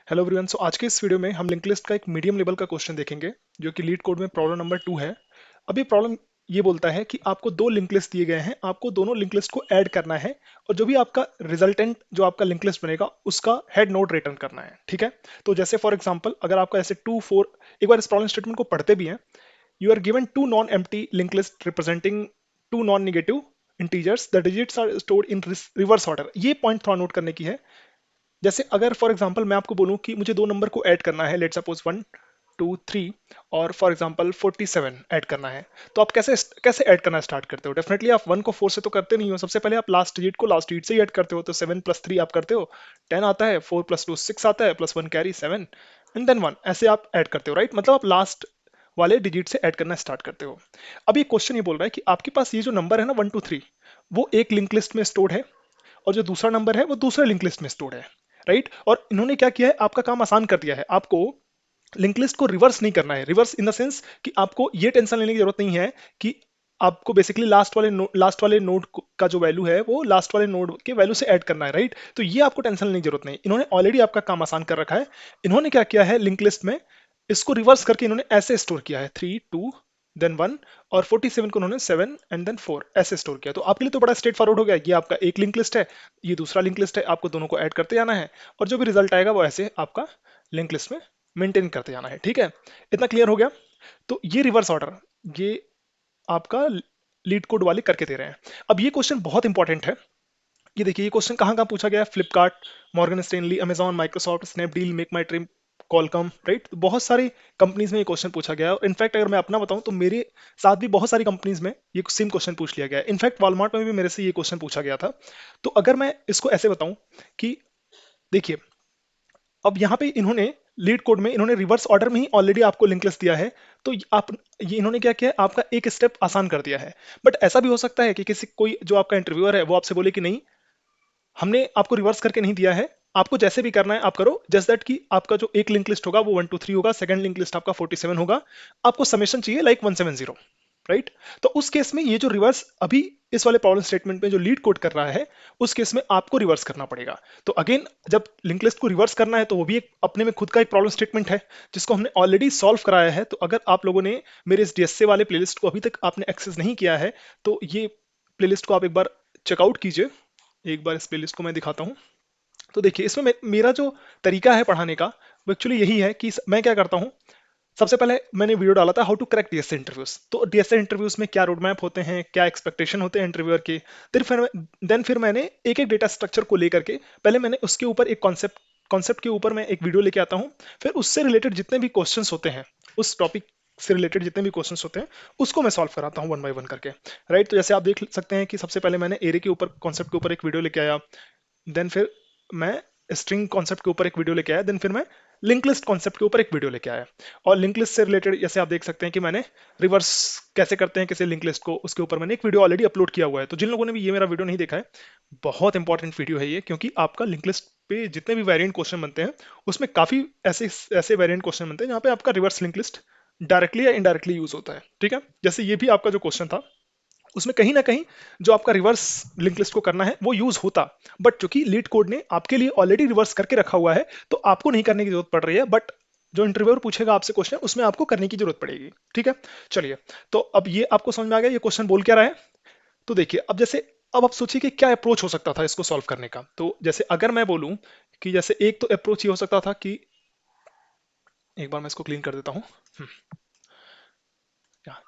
Hello everyone. सो आज के इस वीडियो में हम लिंक लिस्ट का एक मीडियम लेवल का क्वेश्चन देखेंगे जो कि लीड कोड में प्रॉब्लम नंबर 2 है। अब ये प्रॉब्लम ये बोलता है कि आपको दो लिंक लिस्ट दिए गए हैं, आपको दोनों लिंक लिस्ट को ऐड करना है और जो भी आपका रिजल्टेंट जो आपका लिंक लिस्ट बनेगा उसका हेड नोड रिटर्न करना है। ठीक है, तो जैसे फॉर एग्जांपल अगर आपका ऐसे 2 4, एक बार इस प्रॉब्लम स्टेटमेंट को पढ़ते भी हैं। You are given two non empty link list representing two non negative integers, the digits are stored in reverse order. ये पॉइंट थोड़ा नोट करने की है। जैसे अगर फॉर एग्जांपल मैं आपको बोलूं कि मुझे दो नंबर को ऐड करना है, लेट सपोज 1 2 3 और फॉर एग्जांपल 47 ऐड करना है, तो आप कैसे कैसे ऐड करना स्टार्ट करते हो? डेफिनेटली आप 1 को 4 से तो करते नहीं हो। सबसे पहले आप लास्ट डिजिट को लास्ट डिजिट से ही ऐड करते हो। तो 7 + 3 आप करते हो, 10 आता है, 4 + 2 6 आता है, +1 कैरी 7 एंड देन 1, ऐसे आप ऐड करते हो, राइट? मतलब आप लास्ट वाले डिजिट से ऐड करना स्टार्ट करते हो। अब ये क्वेश्चन ये बोल रहा है कि आपके पास ये जो नंबर है ना 1 2 3, वो एक लिंक लिस्ट में स्टोर्ड है और जो दूसरा नंबर है वो दूसरे लिंक लिस्ट में स्टोर्ड है, राइट? और इन्होंने क्या किया है, आपका काम आसान कर दिया है। आपको लिंक लिस्ट को रिवर्स नहीं करना है। रिवर्स इन द सेंस कि आपको ये टेंशन लेने की जरूरत नहीं है कि आपको बेसिकली लास्ट वाले नोड का जो वैल्यू है वो लास्ट वाले नोड के वैल्यू से ऐड करना है, राइट? तो ये आपको टेंशन लेने की जरूरत नहीं। इन्होंने ऑलरेडी आपका काम आसान कर रखा है। इन्होंने क्या किया है, लिंक लिस्ट में इसको रिवर्स करके इन्होंने ऐसे स्टोर किया है, 3 2 देन 1, और 47 को उन्होंने 7 एंड देन 4 ऐसे स्टोर किया। तो आपके लिए तो बड़ा स्ट्रेट फॉरवर्ड हो गया। ये आपका एक लिंक लिस्ट है, ये दूसरा लिंक लिस्ट है, आपको दोनों को ऐड करते जाना है और जो भी रिजल्ट आएगा वो ऐसे आपका लिंक लिस्ट में मेंटेन करते जाना है। ठीक है, इतना क्लियर हो गया? तो ये रिवर्स ऑर्डर ये आपका लीड कोड वाले करके दे रहे हैं। अब ये क्वेश्चन बहुत इंपॉर्टेंट है। ये देखिए, ये क्वेश्चन कहाँ कहाँ पूछा गया है? Flipkart, Morgan Stanley, Amazon, Microsoft, Snapdeal, Make My Trip, Qualcomm, right? तो बहुत सारी कंपनीज में ये क्वेश्चन पूछा गया है। और इनफैक्ट अगर मैं अपना बताऊं तो मेरे साथ भी बहुत सारी कंपनीज में ये सेम क्वेश्चन पूछ लिया गया है। इनफैक्ट वॉलमार्ट में भी मेरे से ये क्वेश्चन पूछा गया था। तो अगर मैं इसको ऐसे बताऊं कि देखिए, अब यहाँ पे इन्होंने लीड कोड में इन्होंने रिवर्स ऑर्डर में ही ऑलरेडी आपको लिंक लिस्ट दिया है। तो आप ये इन्होंने क्या किया है, आपका एक स्टेप आसान कर दिया है। बट ऐसा भी हो सकता है कि किसी कोई जो आपका इंटरव्यूअर है वो आपसे बोले कि नहीं, हमने आपको रिवर्स करके नहीं दिया है, आपको जैसे भी करना है आप करो। जस्ट दैट कि आपका जो एक लिंक लिस्ट होगा वो 1 2 3 होगा, सेकंड लिंक लिस्ट आपका 47 होगा, आपको समेशन चाहिए लाइक 170, राइट? तो उस केस में ये जो रिवर्स अभी इस वाले प्रॉब्लम स्टेटमेंट में जो लीड कोड कर रहा है, उस केस में आपको रिवर्स करना पड़ेगा। तो अगेन जब लिंक लिस्ट को रिवर्स करना है तो वो भी एक अपने में खुद का एक प्रॉब्लम स्टेटमेंट है जिसको हमने ऑलरेडी सॉल्व कराया है। तो अगर आप लोगों ने मेरे इस डीएसए वाले प्लेलिस्ट को अभी तक आपने एक्सेस नहीं किया है तो ये प्लेलिस्ट को आप एक बार चेकआउट कीजिए। एक बार इस प्लेलिस्ट को मैं दिखाता हूँ। तो देखिए, इसमें मेरा जो तरीका है पढ़ाने का वो एक्चुअली यही है कि मैं क्या करता हूँ। सबसे पहले मैंने वीडियो डाला था how to crack DSA interviews. तो डीएसए इंटरव्यूज में क्या रोड मैप होते हैं, क्या एक्सपेक्टेशन होते हैं इंटरव्यूअर के। फिर मैंने एक एक डेटा स्ट्रक्चर को लेकर के पहले मैंने उसके ऊपर एक कॉन्सेप्ट के ऊपर मैं एक वीडियो लेके आता हूँ। फिर उससे रिलेटेड जितने भी क्वेश्चंस होते हैं, उस टॉपिक से रिलेटेड जितने भी क्वेश्चंस होते हैं उसको मैं सॉल्व कराता हूँ वन बाय वन करके, राइट? तो जैसे आप देख सकते हैं कि सबसे पहले मैंने एरे के ऊपर कॉन्सेप्ट के ऊपर एक वीडियो लेके आया। देन फिर मैं स्ट्रिंग कॉन्सेप्ट के ऊपर एक वीडियो लेके आया। देन फिर मैं लिंक लिस्ट कॉन्सेप्ट के ऊपर एक वीडियो लेके आया। और लिंक लिस्ट से रिलेटेड जैसे आप देख सकते हैं कि मैंने रिवर्स कैसे करते हैं किसी लिंक लिस्ट को, उसके ऊपर मैंने एक वीडियो ऑलरेडी अपलोड किया हुआ है। तो जिन लोगों ने भी ये मेरा वीडियो नहीं देखा है, बहुत इंपॉर्टेंट वीडियो है ये, क्योंकि आपका लिंक लिस्ट पे जितने भी वेरिएंट क्वेश्चन बनते हैं उसमें काफी ऐसे ऐसे वेरिएंट क्वेश्चन बनते हैं जहाँ पे आपका रिवर्स लिंक लिस्ट डायरेक्टली या इनडायरेक्टली यूज होता है। ठीक है, जैसे ये भी आपका जो क्वेश्चन था उसमें कहीं ना कहीं जो आपका रिवर्स लिंक लिस्ट को करना है वो यूज होता। बट चूंकि लीड कोड ने आपके लिए ऑलरेडी रिवर्स करके रखा हुआ है तो आपको नहीं करने की जरूरत पड़ रही है। बट जो इंटरव्यूअर पूछेगा आपसे क्वेश्चन उसमें आपको करने की जरूरत पड़ेगी। ठीक है, चलिए। तो अब ये आपको समझ में आ गया ये क्वेश्चन बोल क्या रहा है। तो देखिए, अब आप सोचिए कि क्या अप्रोच हो सकता था इसको सॉल्व करने का। तो जैसे अगर मैं बोलूं कि जैसे एक तो अप्रोच ये हो सकता था कि एक बार मैं इसको क्लीन कर देता हूं।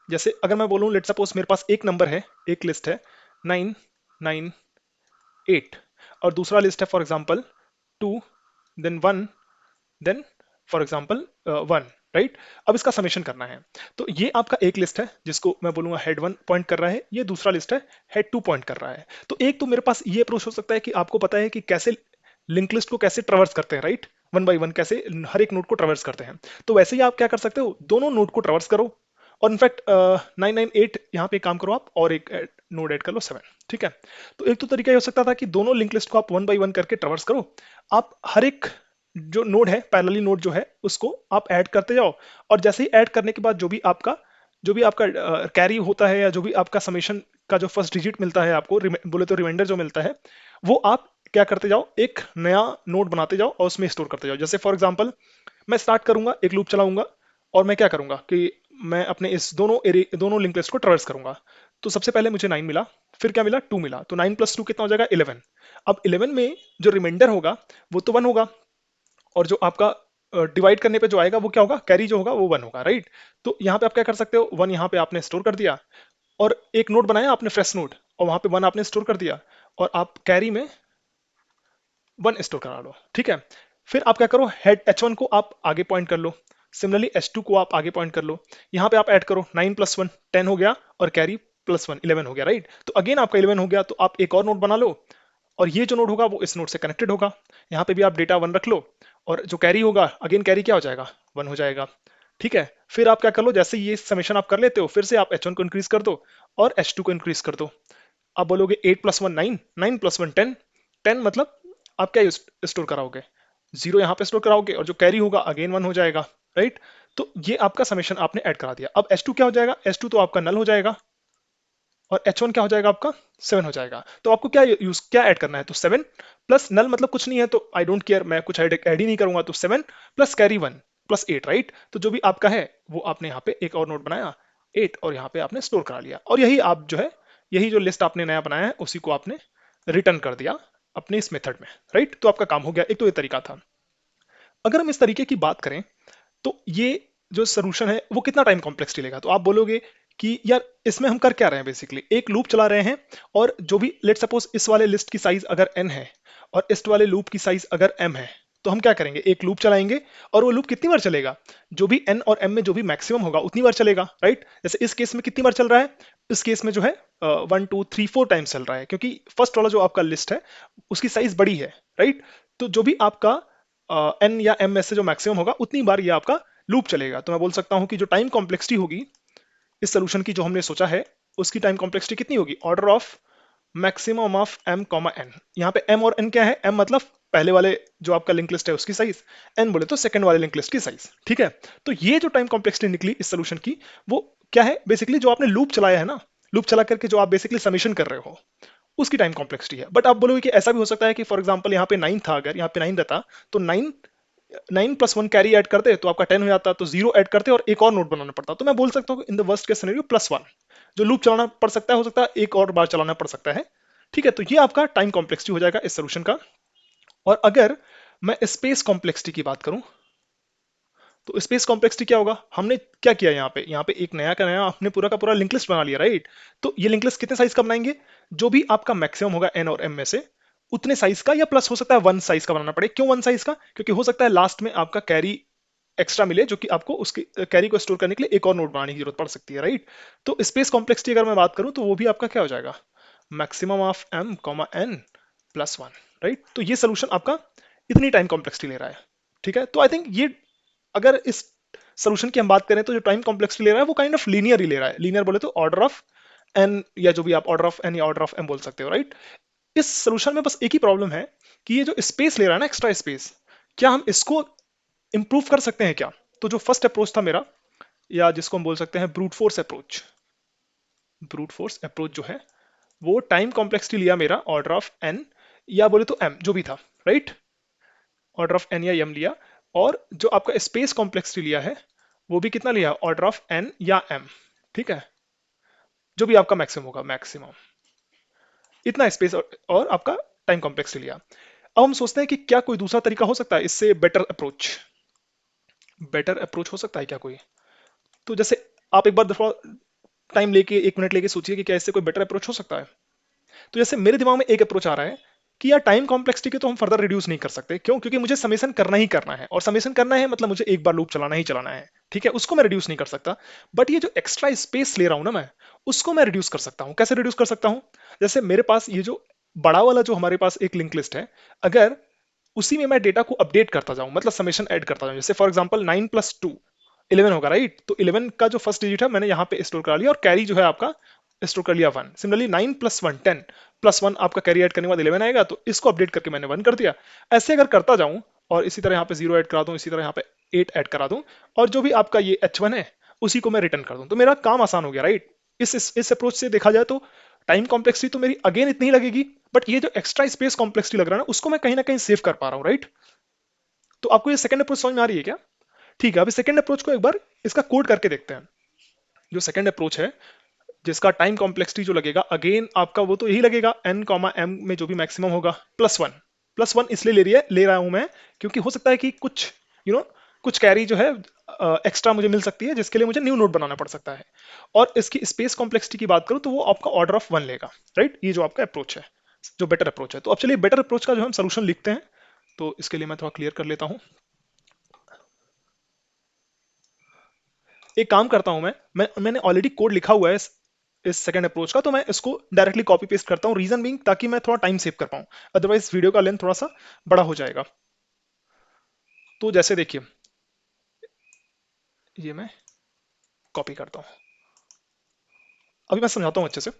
जैसे अगर मैं बोलूं, लेट सपोज मेरे पास एक नंबर है, एक लिस्ट है 9 9 8, और दूसरा लिस्ट है for example 2 then 1 then for example 1, right? अब इसका समेशन करना है। तो ये आपका एक लिस्ट है जिसको मैं बोलूंगा हेड 1 पॉइंट कर रहा है, ये दूसरा लिस्ट है हेड 2 पॉइंट कर रहा है। तो एक तो मेरे पास ये अप्रोच हो सकता है कि आपको पता है कि कैसे लिंक लिस्ट को कैसे ट्रैवर्स करते हैं, राइट? वन बाय वन कैसे हर एक नोड को ट्रैवर्स करते हैं। तो वैसे ही आप क्या कर सकते हो, दोनों नोड को ट्रैवर्स करो। और इनफैक्ट 9 9 8 यहाँ पे काम करो आप, और एक नोड ऐड कर लो 7। ठीक है, तो एक तो तरीका ये हो सकता था कि दोनों लिंक लिस्ट को आप वन बाय वन करके ट्रैवर्स करो। आप हर एक जो नोड है, पैरेलली नोड जो है, उसको आप ऐड करते जाओ। और जैसे ही ऐड करने के बाद जो भी आपका कैरी होता है या जो भी आपका समेशन का जो फर्स्ट डिजिट मिलता है आपको, बोले तो रिमाइंडर जो मिलता है, वो आप क्या करते जाओ, एक नया नोड बनाते जाओ और उसमें स्टोर करते जाओ। जैसे फॉर एग्जांपल मैं स्टार्ट करूंगा, एक लूप चलाऊंगा और मैं क्या करूंगा कि मैं अपने इस दोनों लिंक लिस्ट को ट्रेवर्स करूंगा। तो सबसे पहले मुझे 9 मिला, फिर क्या मिला, 2 मिला, तो 9 प्लस 2 कितना हो जाएगा, 11। अब 11 में जो रिमाइंडर होगा वो तो 1 होगा, और जो आपका डिवाइड करने पे जो आएगा वो क्या होगा, कैरी जो होगा वो 1 होगा, राइट। तो यहाँ पे आप क्या कर सकते हो, 1 यहाँ पे आपने स्टोर कर दिया, और एक नोट बनाया आपने फ्रेश नोट, और वहां पे 1 आपने स्टोर कर दिया, और आप कैरी में 1 स्टोर करा लो, ठीक है। फिर आप क्या करो, हेड H1 को आप आगे पॉइंट कर लो, सिमिलरली H2 को आप आगे पॉइंट कर लो। यहाँ पे आप ऐड करो 9 प्लस 1 10 हो गया, और कैरी प्लस 1 11 हो गया, राइट। तो अगेन आपका 11 हो गया, तो आप एक और नोट बना लो, और ये जो नोड होगा वो इस नोड से कनेक्टेड होगा। यहाँ पे भी आप डेटा 1 रख लो, और जो कैरी होगा अगेन कैरी क्या हो जाएगा, 1 हो जाएगा, ठीक है। फिर आप क्या कर लो, जैसे ये समेशन आप कर लेते हो, फिर से आप H1 को इंक्रीज कर दो और H2 को इंक्रीज कर दो। आप बोलोगे 8 प्लस 1 9, 9 प्लस 1 10, 10 मतलब आप क्या स्टोर कराओगे, जीरो यहाँ पे स्टोर कराओगे, और जो कैरी होगा अगेन 1 हो जाएगा, राइट। तो ये आपका समेशन आपने ऐड करा दिया। अब H2 क्या हो जाएगा, H2 तो आपका नल हो जाएगा, और H1 क्या हो जाएगा आपका, 7 हो जाएगा। तो आपको क्या ऐड करना है, तो 7 प्लस नल मतलब कुछ नहीं है, तो आई डोंट केयर, मैं कुछ ऐड ही नहीं करूंगा, तो 7 प्लस कैरी 1 प्लस 8, राइट। तो जो भी आपका है वो आपने यहाँ पे एक और नोट बनाया 8, और यहाँ पे आपने स्टोर करा लिया, और यही आप जो है, यही जो लिस्ट आपने नया बनाया है उसी को आपने रिटर्न कर दिया अपने इस मेथड में, राइट। तो आपका काम हो गया, एक तो ये तरीका था। अगर हम इस तरीके की बात करें, तो ये जो सोल्यूशन है वो कितना टाइम कॉम्प्लेक्सिटी लेगा, तो आप बोलोगे कि यार इसमें हम कर क्या रहे हैं, बेसिकली एक लूप चला रहे हैं, और जो भी लेट सपोज इस वाले लिस्ट की साइज अगर n है, और इस वाले लूप की साइज अगर m है, तो हम क्या करेंगे, एक लूप चलाएंगे, और वो लूप कितनी बार चलेगा, जो भी n और m में जो भी मैक्सिमम होगा उतनी बार चलेगा, राइट। जैसे इस केस में कितनी बार चल रहा है, इस केस में जो है 1 2 3 4 टाइम्स चल रहा है, क्योंकि फर्स्ट वाला जो आपका लिस्ट है उसकी साइज बड़ी है, राइट। तो जो भी आपका n या m में से जो मैक्सिमम होगा उतनी बार ये आपका लूप चलेगा। तो मैं बोल सकता हूं कि जो टाइम कॉम्प्लेक्सिटी होगी इस सोल्यूशन की जो हमने सोचा है, उसकी टाइम कॉम्प्लेक्सिटी कितनी होगी, order of maximum of m comma n। यहाँ पे m और n क्या है, m मतलब पहले वाले जो आपका लिंक लिस्ट है उसकी साइज, n बोले तो सेकंड वाले लिंक लिस्ट की साइज, ठीक है। तो ये जो टाइम कॉम्प्लेक्सिटी निकली इस सोल्यूशन की, वो क्या है, बेसिकली जो आपने लूप चलाया है ना, लूप चला करके जो आप बेसिकली समेशन कर रहे हो उसकी टाइम कॉम्प्लेक्सिटी है। बट आप बोलोगे कि ऐसा भी हो सकता है कि फॉर एग्जाम्पल यहाँ पे 9 था, अगर यहाँ पे 9 रहता, तो 9 प्लस 1 कैरी ऐड करते तो आपका 10 हो जाता, तो जीरो ऐड करते और एक और नोट बनाना पड़ता। तो मैं बोल सकता हूँ in the worst case scenario plus 1 जो लूप चलाना पड़ सकता है, हो सकता है एक और बार चलाना पड़ सकता है, ठीक है। तो ये आपका टाइम कॉम्प्लेक्सिटी हो जाएगा इस सोल्यूशन का। और अगर मैं स्पेस कॉम्प्लेक्सिटी की बात करूं, तो स्पेस कॉम्प्लेक्सिटी क्या होगा, हमने क्या किया यहाँ पे एक नया का नया हमने पूरा का पूरा लिंक लिस्ट बना लिया, राइट। तो ये लिंक लिस्ट कितने साइज का बनाएंगे, जो भी आपका मैक्सिमम होगा n और m में से उतने साइज का, या प्लस हो सकता है 1 साइज का बनाना पड़े। क्यों 1 साइज का, क्योंकि हो सकता है लास्ट में आपका कैरी एक्स्ट्रा मिले, जो कि आपको उसके कैरी को स्टोर करने के लिए एक और नोट बनाने की जरूरत पड़ सकती है, राइट। तो स्पेस कॉम्प्लेक्सिटी अगर मैं बात करूं, तो वो भी आपका क्या हो जाएगा, maximum of m comma n plus 1, right. तो ये सोल्यूशन आपका इतनी टाइम कॉम्प्लेक्सिटी ले रहा है, ठीक है। तो आई थिंक ये, अगर इस सोल्यूशन की हम बात करें, तो जो टाइम कॉम्प्लेक्सिटी ले रहा है वो काइंड ऑफ लीनियर ही ले रहा है। लीनियर बोले तो ऑर्डर ऑफ एन, या जो भी आप ऑर्डर ऑफ एन या ऑर्डर ऑफ एम बोल सकते हो, राइट। इस सोल्यूशन में बस एक ही प्रॉब्लम है कि ये जो स्पेस ले रहा है ना, एक्स्ट्रा स्पेस, क्या हम इसको इंप्रूव कर सकते हैं क्या। तो जो फर्स्ट अप्रोच था मेरा, या जिसको हम बोल सकते हैं brute force approach, brute force approach जो है वो टाइम कॉम्प्लेक्सिटी लिया मेरा ऑर्डर ऑफ एन, या बोले तो एम जो भी था, राइट। ऑर्डर ऑफ एन या एम लिया, और जो आपका स्पेस कॉम्प्लेक्सिटी लिया है वो भी कितना लिया, ऑर्डर ऑफ एन या एम, ठीक है। जो भी आपका मैक्सिमम होगा, मैक्सिमम इतना स्पेस और आपका टाइम कॉम्प्लेक्सिटी लिया। अब हम सोचते हैं कि क्या कोई दूसरा तरीका हो सकता है इससे बेटर अप्रोच, बेटर अप्रोच हो सकता है क्या कोई। तो जैसे आप एक बार दफा टाइम लेके 1 मिनट लेके सोचिए कि क्या इससे कोई बेटर अप्रोच हो सकता है। तो जैसे मेरे दिमाग में एक अप्रोच आ रहा है कि यार टाइम कॉम्प्लेक्सिटी को तो हम फर्दर रिड्यूस नहीं कर सकते, क्यों, क्योंकि मुझे समेशन करना ही करना है, और समेशन करना है मतलब मुझे एक बार लूप चलाना ही चलाना है, ठीक है, उसको मैं रिड्यूस नहीं कर सकता। बट ये जो एक्स्ट्रा स्पेस ले रहा हूं ना मैं, उसको मैं रिड्यूस कर सकता हूं। कैसे रिड्यूस कर सकता हूं, जैसे मेरे पास ये जो बड़ा वाला जो हमारे पास एक लिंक लिस्ट है, अगर उसी में मैं डेटा को अपडेट करता जाऊं, मतलब समेशन ऐड करता जाऊं, जैसे फॉर एग्जांपल 9 प्लस 2 11 होगा, राइट। तो 11 का जो फर्स्ट डिजिट है मैंने यहाँ पे स्टोर करा लिया, और कैरी जो है आपका स्टोर कर लिया 1। सिमिलरली 9 प्लस 1 10 प्लस 1 आपका कैरी ऐड करने के बाद 11 आएगा, तो इसको अपडेट करके मैंने 1 कर दिया। ऐसे अगर करता जाऊं, और इसी तरह यहाँ पे 0 ऐड करा दूं, इसी तरह यहाँ पे 8 ऐड करा दूं, और जो भी आपका ये H1 है उसी को मैं रिटर्न कर दूं, तो मेरा काम आसान हो गया, राइट। इस अप्रोच से देखा जाए तो टाइम कॉम्प्लेक्सिटी तो मेरी अगेन इतनी ही लगेगी, बट ये जो एक्स्ट्रा स्पेस कॉम्प्लेक्सिटी लग रहा है ना, उसको मैं कहीं ना कहीं सेव कर पा रहा हूँ, राइट? तो आपको ये सेकंड अप्रोच समझ में आ रही है क्या? ठीक है, अभी सेकंड अप्रोच को एक बार इसका कोड करके देखते हैं। जो सेकंड अप्रोच है, जिसका टाइम कॉम्प्लेक्सिटी जो लगेगा अगेन आपका वो तो यही लगेगा n कॉमा m में जो भी मैक्सिमम होगा +1 इसलिए ले रहा हूं मैं क्योंकि हो सकता है कि कुछ कुछ कैरी जो है एक्स्ट्रा मुझे मिल सकती है, जिसके लिए मुझे न्यू नोड बनाना पड़ सकता है। और इसकी स्पेस कॉम्प्लेक्सिटी की बात करूं तो वो आपका ऑर्डर ऑफ 1 लेगा, राइट? ये जो आपका अप्रोच है, जो बेटर अप्रोच है। तो अब चलिए बेटर अप्रोच का जो हम सोल्यूशन लिखते हैं, तो इसके लिए मैं थोड़ा क्लियर कर लेता हूं। एक काम करता हूं मैंने ऑलरेडी कोड लिखा हुआ है इस सेकंड अप्रोच का, तो मैं इसको डायरेक्टली कॉपी पेस्ट करता हूं, रीजन बीइंग ताकि मैं थोड़ा टाइम सेव कर पाऊं, अदरवाइज वीडियो का लेंथ थोड़ा सा बड़ा हो जाएगा। तो जैसे देखिए, ये मैं कॉपी करता हूं, अभी मैं समझाता हूं अच्छे से।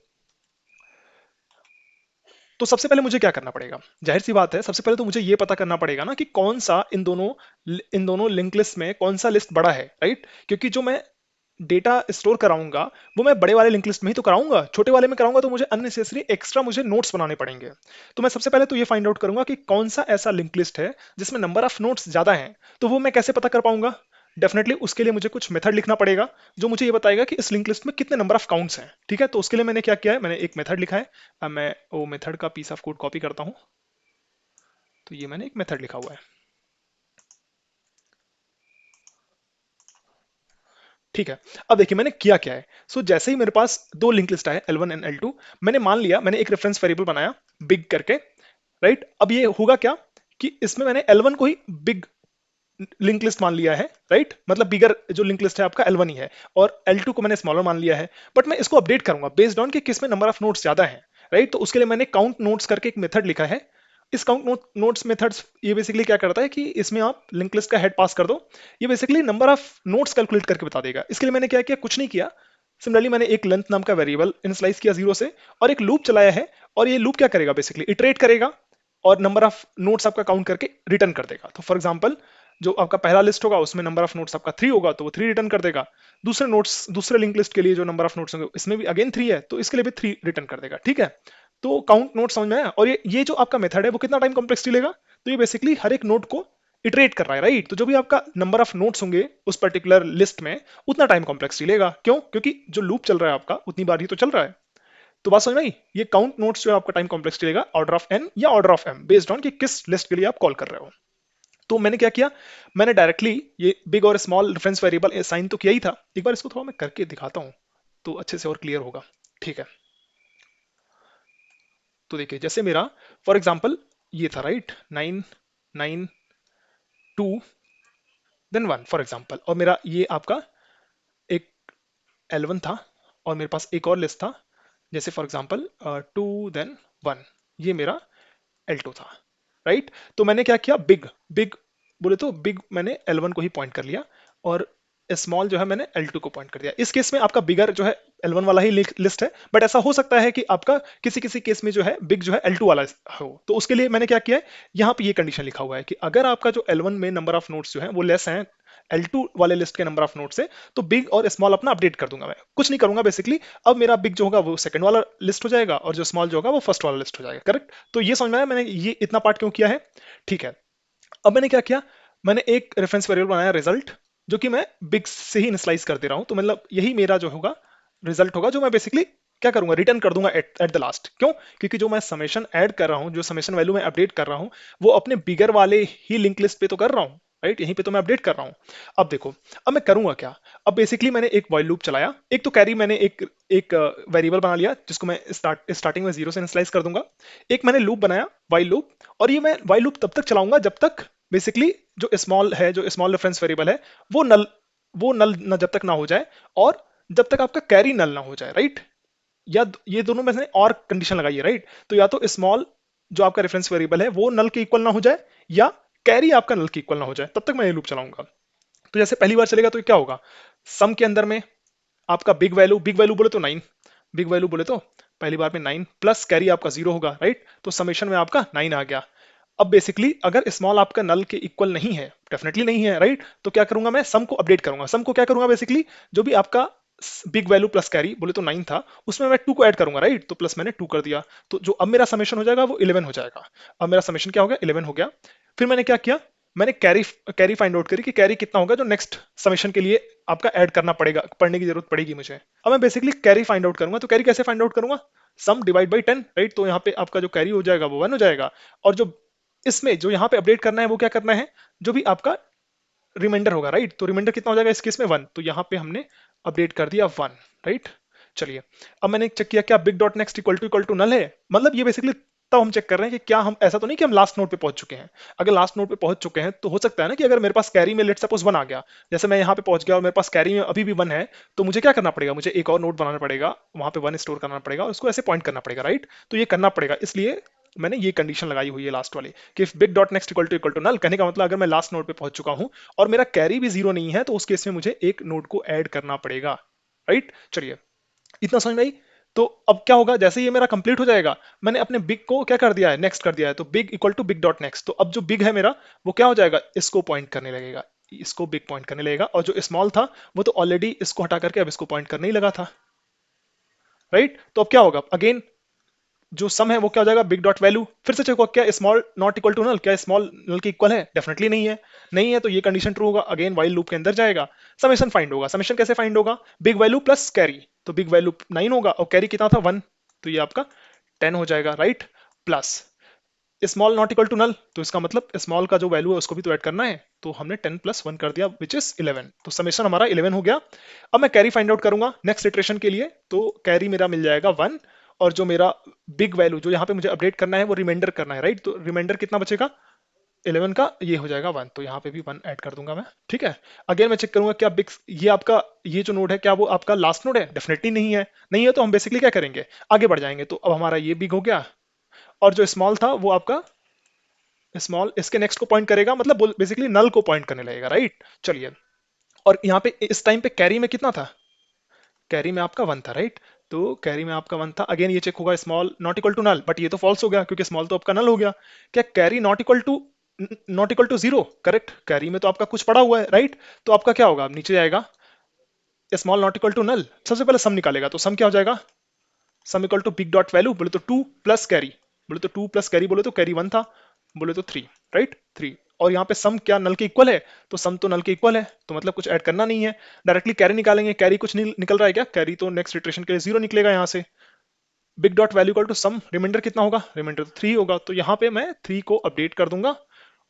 तो सबसे पहले मुझे क्या करना पड़ेगा? जाहिर सी बात है, सबसे पहले तो मुझे ये पता करना पड़ेगा ना कि कौन सा इन दोनों लिंक लिस्ट में कौन सा लिस्ट बड़ा है, राइट? क्योंकि जो मैं डेटा स्टोर कराऊंगा वो मैं बड़े वाले लिंक लिस्ट में ही तो कराऊंगा, छोटे वाले में कराऊंगा तो मुझे अननेसेसरी एक्स्ट्रा मुझे नोट्स बनाने पड़ेंगे। तो मैं सबसे पहले तो ये फाइंड आउट करूंगा कि कौन सा ऐसा लिंक लिस्ट है जिसमें नंबर ऑफ नोट्स ज्यादा हैं। तो वो मैं कैसे पता कर पाऊंगा? डेफिनेटली उसके लिए मुझे कुछ मेथड लिखना पड़ेगा जो मुझे ये बताएगा कि इस लिंक लिस्ट में कितने नंबर ऑफ काउंट्स हैं। ठीक है, तो उसके लिए मैंने क्या किया है, मैंने एक मेथड लिखा है। अब मैं वो मेथड का पीस ऑफ कोड कॉपी करता हूँ। तो ये मैंने एक मेथड लिखा हुआ है, ठीक है। अब देखिए मैंने किया क्या है। जैसे ही मेरे पास दो लिंक लिस्ट आए L1 एंड L2, मैंने मान लिया, मैंने एक रेफरेंस वेरिएबल बनाया बिग करके, राइट? अब ये होगा क्या कि इसमें मैंने L1 को ही बिग लिंक लिस्ट मान लिया है, राइट? मतलब बिगर जो लिंक लिस्ट है आपका L1 ही है, और L2 को मैंने स्मॉलर मान लिया है। बट मैं इसको अपडेट करूंगा बेस्ड ऑन कि किस में नंबर ऑफ नोट्स ज्यादा है, राइट? तो उसके लिए मैंने काउंट नोट्स करके एक मेथड लिखा है। इस काउंट नोट्स मेथड्स ये बेसिकली क्या करता है कि इसमें आप लिंक लिस्ट का हेड पास कर दो, ये basically number of notes calculate करके बता देगा। इसके लिए मैंने क्या किया, कुछ नहीं किया, सिमिलरली मैंने एक लेंथ नाम का वेरिएबल इनिशियलाइज किया 0 से, और एक लूप चलाया है। और ये लूप क्या करेगा, बेसिकली इटरेट करेगा और नंबर ऑफ नोट्स आपका काउंट करके रिटर्न कर देगा। तो फॉर एग्जांपल, जो आपका पहला लिस्ट होगा उसमें नंबर ऑफ नोट्स आपका 3 होगा, तो वो 3 रिटर्न कर देगा। दूसरे लिंक लिस्ट के लिए जो नंबर ऑफ नोट्स होंगे इसमें भी अगेन 3 है, तो इसके लिए भी 3 रिटर्न कर देगा, ठीक है? तो काउंट नोट समझ में आया। और ये जो आपका मेथड है वो कितना टाइम कॉम्प्लेक्सिटी लेगा? तो ये बेसिकली हर एक नोट को इटरेट कर रहा है, राइट? तो जो भी आपका नंबर ऑफ नोट्स होंगे उस पर्टिकुलर लिस्ट में, उतना टाइम कॉम्प्लेक्सिटी लेगा। क्यों? क्योंकि जो लूप चल रहा है आपका उतनी बार ही तो चल रहा है। तो बात समझ में आई? ये काउंट नोट्स जो है आपका टाइम कॉम्प्लेक्सिटी लेगा ऑर्डर ऑफ n या order of m, based on कि किस लिस्ट के लिए आप कॉल कर रहे हो। तो मैंने क्या किया, मैंने डायरेक्टली ये बिग और स्मॉल रेफरेंस वेरिएबल असाइन तो किया ही था। एक बार इसको थोड़ा मैं करके दिखाता हूं तो अच्छे से और क्लियर होगा, ठीक है? तो देखिए, जैसे मेरा फॉर एग्जांपल ये था, राइट? 9 9 2 देन 1 फॉर एग्जांपल, और मेरा ये आपका एक L1 था, और मेरे पास एक और लिस्ट था, जैसे फॉर एग्जांपल 2 देन 1, ये मेरा L2 था, राइट? तो मैंने क्या किया, बिग बिग बोले तो बिग मैंने L1 को ही पॉइंट कर लिया, और स्मॉल जो है मैंने L2 को पॉइंट कर दिया। इस केस में आपका बिगर जो है L1 वाला ही लिस्ट है, बट ऐसा हो सकता है कि आपका किसी किसी केस में जो है बिग जो है L2 वाला हो। तो उसके लिए मैंने क्या किया है, यहाँ पे ये कंडीशन लिखा हुआ है कि अगर आपका जो L1 में नंबर ऑफ नोट्स जो है वो लेस है L2 वाले लिस्ट के नंबर ऑफ नोट से, तो बिग और स्मॉल अपना अपडेट कर दूंगा। मैं कुछ नहीं करूंगा बेसिकली। अब मेरा बिग जो होगा वो सेकंड वाला लिस्ट हो जाएगा, और जो स्मॉल जो होगा वो फर्स्ट वाला लिस्ट हो जाएगा, करेक्ट? तो ये समझ में आया मैंने ये इतना पार्ट क्यों किया है, ठीक है? अब मैंने क्या किया, मैंने एक रेफरेंस वेरिएबल बनाया रिजल्ट, जो कि मैं बिग से ही इनिशियलाइज कर दे रहा हूं। तो मतलब यही मेरा जो होगा रिजल्ट होगा, जो मैं बेसिकली क्या करूंगा, रिटर्न कर दूंगा एट द लास्ट। क्यों? क्योंकि जो मैं समेशन ऐड कर रहा हूं, जो समेशन वैल्यू मैं अपडेट कर रहा हूं, वो अपने बिगर वाले ही लिंक लिस्ट पे तो कर रहा हूं, राइट? यहीं पे तो मैं अपडेट कर रहा हूं। अब देखो, अब मैं करूंगा क्या। अब बेसिकली मैंने एक व्हाइल लूप चलाया। एक तो कैरी मैंने एक वेरिएबल बना लिया जिसको मैं स्टार्टिंग में 0 से इनिशियलाइज कर दूंगा। एक मैंने लूप बनाया व्हाइल लूप, और ये मैं व्हाइल लूप तब तक चलाऊंगा जब तक बेसिकली जो स्मॉल है, जो स्मॉल रेफरेंस वेरिएबल है, वो नल ना जब तक ना हो जाए, और जब तक आपका कैरी नल ना हो जाए, राइट? या ये दोनों में से और कंडीशन लगाई है, राइट? तो या तो स्मॉल जो आपका रेफरेंस वेरिएबल है वो नल के इक्वल ना हो जाए, या कैरी आपका नल के इक्वल ना हो जाए, तब तक मैं ये लूप चलाऊंगा। तो जैसे पहली बार चलेगा तो क्या होगा, सम के अंदर में आपका बिग वैल्यू बोले तो 9, बिग वैल्यू बोले तो पहली बार में 9 प्लस कैरी आपका 0 होगा, राइट? तो समेशन में आपका 9 आ गया। अब बेसिकली अगर स्मॉल आपका नल के इक्वल नहीं है, डेफिनेटली नहीं है, राइट? तो क्या करूंगा, मैं सम को अपडेट करूंगा। सम को क्या करूंगा, बेसिकली जो भी आपका बिग वैल्यू प्लस कैरी बोले तो 9 था, उसमें मैं 2 को ऐड करूंगा, राइट? तो प्लस मैंने 2 कर दिया, तो जो अब मेरा समेशन हो जाएगा वो 11 हो जाएगा। अब मेरा समेशन क्या हो गया? 11 हो गया। फिर मैंने क्या किया, मैंने कैरी कैरी फाइंड आउट करी कि कैरी कितना होगा जो नेक्स्ट समेशन के लिए आपका ऐड करना पड़ेगा, पढ़ने की जरूरत पड़ेगी मुझे। अब मैं बेसिकली कैरी फाइंड आउट करूंगा, तो कैरी कैसे फाइंड आउट करूंगा? सम डिवाइड बाई 10, राइट? तो यहाँ पे आपका जो कैरी हो जाएगा वो 1 हो जाएगा, और जो इसमें जो यहाँ पे अपडेट करना है वो क्या करना है, जो भी आपका रिमाइंडर होगा, राइट? तो रिमाइंडर कितना हो जाएगा इस केस में? 1। तो यहाँ पे हमने अपडेट कर दिया 1, राइट? चलिए, अब मैंने चेक किया क्या big dot next equal to null है। मतलब ये बेसिकली तब हम चेक कर रहे हैं कि क्या हम, ऐसा तो नहीं कि हम लास्ट नोड पे पहुंच चुके हैं। अगर लास्ट नोड पे पहुंच चुके हैं तो हो सकता है ना कि अगर मेरे पास कैरी में लेट सपोज 1 आ गया, जैसे मैं यहाँ पे पहुंच गया और मेरे पास कैरी में अभी भी 1 है, तो मुझे क्या करना पड़ेगा? मुझे एक और नोड बनाना पड़ेगा, वहां पे 1 स्टोर करना पड़ेगा और उसको ऐसे पॉइंट करना पड़ेगा, राइट? तो ये करना पड़ेगा, इसलिए मैंने ये कंडीशन लगाई हुई है लास्ट वाली कि big dot next equal to null. कहने का मतलब अगर मैं लास्ट नोड पे पहुंच चुका हूं और मेरा कैरी भी 0 नहीं है, तो उस केस में मुझे एक नोड को ऐड करना पड़ेगा, राइट? चलिए, इतना समझ में आई? तो अब क्या होगा, जैसे ये मेरा कंप्लीट हो जाएगा, मैंने अपने बिग को क्या कर दिया है? नेक्स्ट कर दिया है, तो big equal to big dot next. तो अब जो बिग है मेरा वो क्या हो जाएगा? इसको पॉइंट करने लगेगा, इसको बिग पॉइंट करने लगेगा, और जो स्मॉल था वो तो ऑलरेडी इसको हटा करके अब इसको पॉइंट करने ही लगा था, राइट? तो अब क्या होगा? अगेन जो सम है वो क्या हो जाएगा? Big dot value. फिर से चेक, क्या small not equal to null, क्या स्मॉल नल के इक्वल है? डेफिनेटली नहीं है। नहीं है तो ये कंडीशन ट्रू होगा, अगेन वाइल लूप के अंदर जाएगा, समेशन फाइंड होगा। समेशन कैसे फाइंड होगा? बिग वैल्यू प्लस कैरी, तो बिग वैल्यू 9 होगा और कैरी कितना था? 1, तो ये आपका 10 हो जाएगा, right? Plus small not equal to null, तो इसका मतलब स्मॉल का जो वैल्यू है उसको भी तो ऐड करना है, तो हमने 10 प्लस 1 कर दिया विच इज 11, तो समेशन हमारा 11 हो गया। अब मैं कैरी फाइंड आउट करूंगा नेक्स्ट इटरेशन के लिए, तो कैरी मेरा मिल जाएगा 1, और जो मेरा बिग वैल्यू जो यहाँ पे मुझे अपडेट करना है वो रिमाइंडर करना है, राइट? तो रिमाइंडर कितना बचेगा? 11 का ये हो जाएगा 1, तो यहाँ पे भी 1 ऐड कर दूंगा मैं, ठीक है? अगेन मैं चेक करूंगा क्या बिग, ये आपका ये जो नोड है क्या वो आपका लास्ट नोड है? डेफिनेटली नहीं है। नहीं है तो हम बेसिकली क्या करेंगे? आगे बढ़ जाएंगे। तो अब हमारा ये बिग हो गया, और जो स्मॉल था वो आपका स्मॉल इसके नेक्स्ट को पॉइंट करेगा, मतलब बेसिकली नल को पॉइंट करने लगेगा, राइट? चलिए, और यहाँ पे इस टाइम पे कैरी में कितना था? कैरी में आपका 1 था, राइट? तो कैरी में आपका 1 था। अगेन ये चेक होगा small not equal to null, but ये तो फॉल्स हो गया क्योंकि स्मॉल तो आपका नल हो गया। क्या carry not equal to 0? Correct, carry में तो आपका कुछ पड़ा हुआ है, राइट? तो आपका क्या होगा? अब नीचे जाएगा, small not equal to null, सबसे पहले सम निकालेगा, तो सम क्या हो जाएगा? Sum equal to big dot value बोले तो 2 प्लस कैरी, बोले तो 2 प्लस कैरी, बोले तो कैरी 1 था, बोले तो 3, राइट? 3। और यहाँ पे सम क्या नल के इक्वल है? तो सम तो नल के इक्वल है, तो मतलब कुछ ऐड करना नहीं है, डायरेक्टली कैरी निकालेंगे। कैरी कुछ नहीं निकल रहा है क्या? कैरी तो नेक्स्ट इटरेशन के लिए 0 निकलेगा यहाँ से। Big dot value equal to sum, reminder कितना होगा? रिमाइंडर तो 3 होगा, तो यहाँ पे मैं 3 को अपडेट कर दूंगा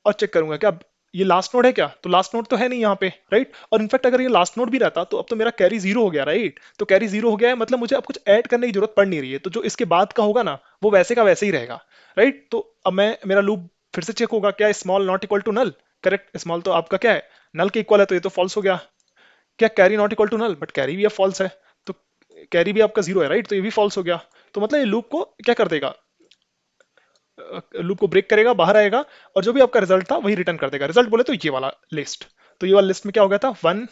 और चेक करूंगा क्या ये लास्ट नोड है क्या? तो लास्ट नोड तो है नहीं यहाँ पे, राइट? और इनफैक्ट अगर ये लास्ट नोड भी रहता तो अब तो मेरा कैरी 0 हो गया, राइट? तो कैरी 0 हो गया है, मतलब मुझे अब कुछ ऐड करने की जरूरत पड़ नहीं रही है, तो जो इसके बाद का होगा ना वो वैसे का वैसे ही रहेगा, राइट? तो अब मैं मेरा लूप फिर से चेक होगा, क्या small not equal to null? Correct, small तो आपका क्या है? नल के इक्वल है, तो ये तो फॉल्स हो गया। क्या carry not equal to null? But carry भी अब फॉल्स है, तो कैरी भी आपका 0 है, राइट? तो ये भी फॉल्स हो गया। तो मतलब ये लूप को क्या कर देगा? लूप को ब्रेक करेगा, बाहर आएगा, और जो भी आपका रिजल्ट था वही रिटर्न कर देगा। रिजल्ट बोले तो ये वाला लिस्ट, तो ये वाला लिस्ट में क्या हो गया था? 1,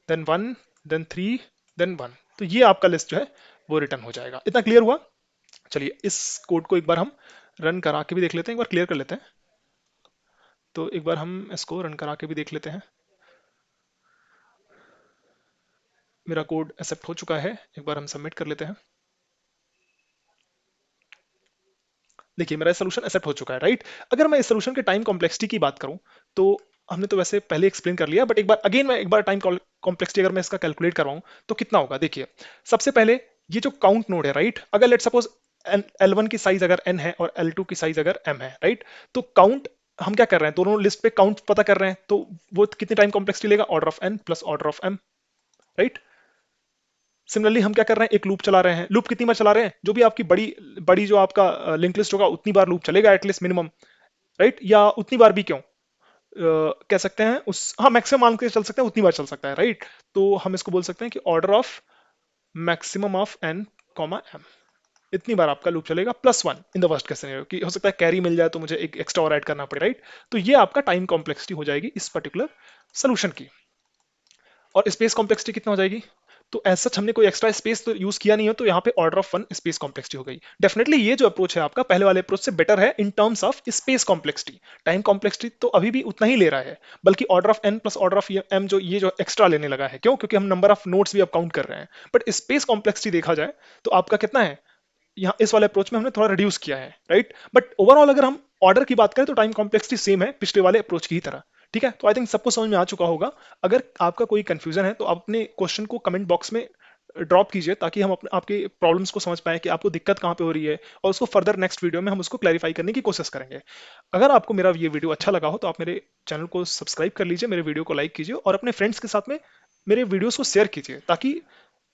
देन 1, देन 3, देन 1, तो ये आपका लिस्ट जो है वो रिटर्न हो जाएगा। इतना क्लियर हुआ? चलिए, इस कोड को एक बार हम रन करा के भी देख लेते हैं, एक बार क्लियर कर लेते हैं। तो एक बार हम इसको रन करा के भी देख लेते हैं। मेरा कोड एक्सेप्ट हो चुका है, एक बार हम सबमिट कर लेते हैं। देखिए, मेरा सोल्यूशन एक्सेप्ट हो चुका है, राइट? अगर मैं इस सोल्यूशन के टाइम कॉम्प्लेक्सिटी की बात करूं, तो हमने तो वैसे पहले एक्सप्लेन कर लिया, बट एक बार अगेन मैं एक बार टाइम कॉम्प्लेक्सिटी अगर मैं इसका कैलकुलेट करवाऊं तो कितना होगा? देखिए, सबसे पहले ये जो काउंट नोड है, राइट? अगर लेट सपोज L1 की साइज अगर n है और L2 की साइज अगर m है, राइट? तो काउंट हम क्या कर रहे हैं? दोनों लिस्ट पे काउंट पता कर रहे हैं, तो वो कितनी टाइम कॉम्प्लेक्सिटी लेगा? Order of n plus order of m, right? Similarly हम क्या कर रहे हैं? एक लूप चला रहे हैं। लूप कितनी बार चला रहे हैं? जो भी आपकी बड़ी बड़ी जो आपका लिंक लिस्ट होगा उतनी बार लूप चलेगा एटलीस्ट मिनिमम, राइट? या उतनी बार भी क्यों कह सकते हैं, उस हाँ मैक्सिमम मान के चल सकते हैं, उतनी बार चल सकता है, राइट? तो हम इसको बोल सकते हैं कि order of maximum of n comma m, इतनी बार आपका लूप चलेगा, +1 in the worst case scenario, कि हो सकता है कैरी मिल जाए तो मुझे एक एक्स्ट्रा और ऐड करना पड़े, राइट? तो ये आपका टाइम कॉम्प्लेक्सिटी हो जाएगी इस पर्टिकुलर सोल्यूशन की। और स्पेस कॉम्प्लेक्सिटी कितना हो जाएगी? तो एज सच हमने कोई एक्स्ट्रा स्पेस तो यूज किया नहीं है, तो यहाँ पे order of one space complexity हो गई। डेफिनेटली ये जो अप्रोच है आपका पहले वाले अप्रोच से बेटर है in terms of space complexity. Time complexity तो अभी भी उतना ही ले रहा है, बल्कि order of N plus order of M जो ये जो एक्स्ट्रा लेने लगा है, क्यों? क्योंकि हम नंबर ऑफ नोड्स भी अब काउंट कर रहे हैं। बट स्पेस कॉम्प्लेक्सिटी देखा जाए तो आपका कितना है, यहाँ इस वाले अप्रोच में हमने थोड़ा रिड्यूस किया है, राइट। बट ओवरऑल अगर हम ऑर्डर की बात करें तो टाइम कॉम्प्लेक्सिटी सेम है पिछले वाले अप्रोच की ही तरह। ठीक है, तो आई थिंक सबको समझ में आ चुका होगा। अगर आपका कोई कंफ्यूजन है तो आप अपने क्वेश्चन को कमेंट बॉक्स में ड्रॉप कीजिए, ताकि हम अपने आपके प्रॉब्लम्स को समझ पाएं कि आपको दिक्कत कहाँ पे हो रही है, और उसको फर्दर नेक्स्ट वीडियो में हम उसको क्लैरिफाई करने की कोशिश करेंगे। अगर आपको मेरा ये वीडियो अच्छा लगा हो तो आप मेरे चैनल को सब्सक्राइब कर लीजिए, मेरे वीडियो को लाइक कीजिए, और अपने फ्रेंड्स के साथ में मेरे वीडियोस को शेयर कीजिए, ताकि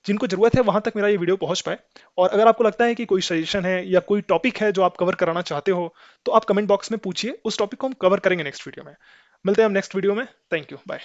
जिनको जरूरत है वहां तक मेरा ये वीडियो पहुंच पाए। और अगर आपको लगता है कि कोई सजेशन है या कोई टॉपिक है जो आप कवर कराना चाहते हो, तो आप कमेंट बॉक्स में पूछिए, उस टॉपिक को हम कवर करेंगे नेक्स्ट वीडियो में। मिलते हैं हम नेक्स्ट वीडियो में। Thank you, bye.